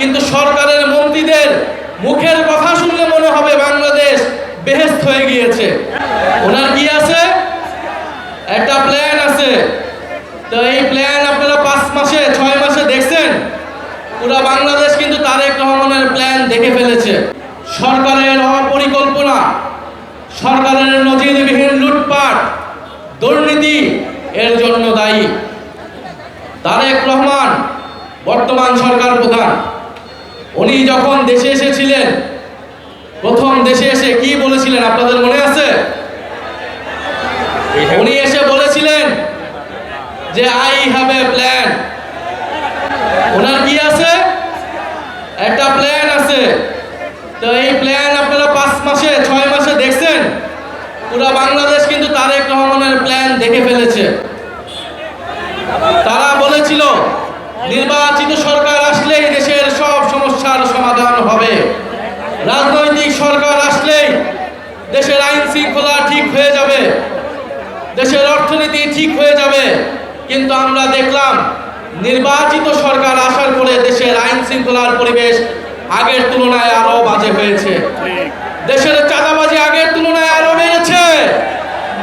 কিন্তু সরকারের মন্ত্রীদের মুখের কথা শুনলে মনে হবে বাংলাদেশ বেহেশত হয়ে গিয়েছে। ওনার কি আছে? একটা প্ল্যান আছে। তো এই প্ল্যান আপনারা 5 মাসে 6 মাসে দেখছেন? পুরো বাংলাদেশ কিন্তু তারেক রহমানের প্ল্যান দেখে ফেলেছে। সরকারের অপরিকল্পনা, সরকারের নজিরবিহীন লুটপাট, দুর্নীতি এর জন্য দায়ী। তারেক রহমান বর্তমান সরকার প্রধান। উনি যখন দেশে এসেছিলেন, প্রথম দেশে এসে কি বলেছিলেন আপনাদের মনে আছে? উনি এসে বলেছিলেন যে আই হ্যাভ এ প্ল্যান। ওনার কি আছে? একটা প্ল্যান আছে। তো এই প্ল্যান আপনারা 5 মাসে 6 মাসে দেখছেন? পুরো বাংলাদেশ কিন্তু তারেক রহমানের প্ল্যান দেখে ফেলেছে। তারা বলেছিল নির্বাচিত সরকার আসলেই দেশের সব সমস্যার সমাধান হবে, রাজনৈতিক সরকার আসলেই দেশের আইন শৃঙ্খলা ঠিক হয়ে যাবে, দেশের অর্থনীতি ঠিক হয়ে যাবে। কিন্তু আমরা দেখলাম নির্বাচিত সরকার আসার পরে দেশের আইন শৃঙ্খলার পরিবেশ আগের তুলনায় আরো বাজে হয়েছে। দেশের চাঁদাবাজি আগের তুলনায় আরো বেড়েছে,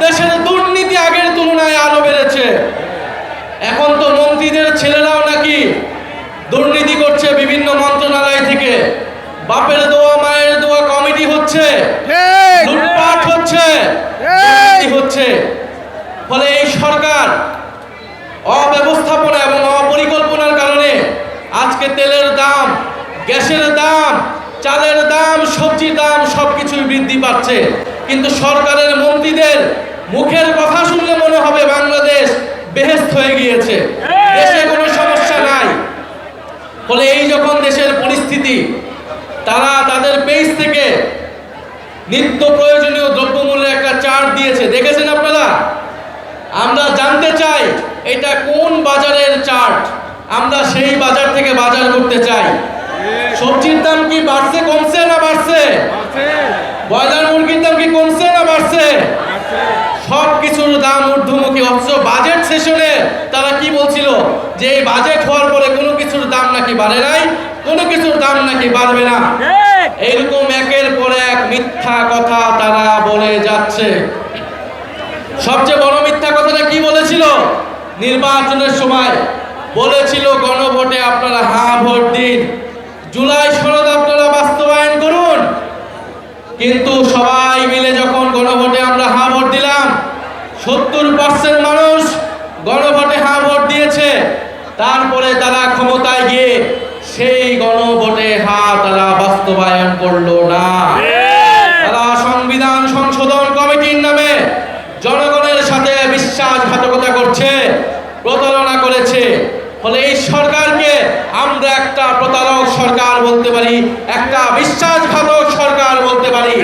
দেশের দুর্নীতি আগের তুলনায় আরো বেড়েছে। এখন তো মন্ত্রীদের ছেলেরাও নাকি দুর্নীতি করছে বিভিন্ন মন্ত্রণালয় থেকে। বাপের দোয়া মায়ের দোয়া কমিটি হচ্ছে, লুটপাট হচ্ছে, দুর্নীতি হচ্ছে। ফলে এই সরকার অব্যবস্থাপনা এবং অপরিকল্পনার কারণে আজকে তেলের দাম, গ্যাসের দাম, চালের দাম, সবজির দাম সবকিছুই বৃদ্ধি পাচ্ছে। কিন্তু সরকারের মন্ত্রীদের মুখের কথা শুনলে মনে হবে বাংলাদেশ বেহেশত হয়ে গিয়েছে, দেশে কোনো সমস্যা নাই। ফলে এই যখন দেশের পরিস্থিতি, তারা তাদের পেজ থেকে নিত্য প্রয়োজনীয় দ্রব্যমূল্যের একটা চার্ট দিয়েছে, দেখেছেন আপনারা? আমরা জানতে চাই এটা কোন বাজারের চার্ট, আমরা সেই বাজার থেকে বাজার করতে চাই। সবজির দাম কি বাড়ছে, কমছে না বাড়ছে? ব্রয়লার মুরগির দাম কি কমছে না বাড়ছে? সব কিছুর দাম ঊর্ধ্বমুখী। অথচ বাজেট সেশনে তারা কি বলছিল যে এই বাজেট হওয়ার পরে কোনো কিছুর দাম নাকি বাড়ে নাই, কোনো কিছুর দাম নাকি বাড়বে না। এইরকম একের পর এক মিথ্যা কথা তারা বলে যাচ্ছে। সবচেয়ে বড় মিথ্যা কথাটা কি বলেছিল? নির্বাচনের সময় বলেছিল গণভোটে আপনারা হ্যাঁ ভোট দিন, জুলাই সনদ আপনারা বাস্তবায়ন করুন। কিন্তু সবাই মিলে যখন গণভোটে আমরা হ্যাঁ ভোট দিলাম, 70% মানুষ গণভোটে হ্যাঁ ভোট দিয়েছে। তারপরে তারা ক্ষমতায় গিয়ে সেই গণভোটে হ্যাঁ তারা বাস্তবায়ন করলো না। তারা সংবিধান সংশোধন কমিটির নামে জনগণের সাথে বিশ্বাসঘাতকতা করছে, প্রতারণা করেছে। ফলে এই সরকারকে আমরা একটা প্রতারক সরকার বলতে পারি, একটা বিশ্বাসঘাতক সরকার বলতে পারি।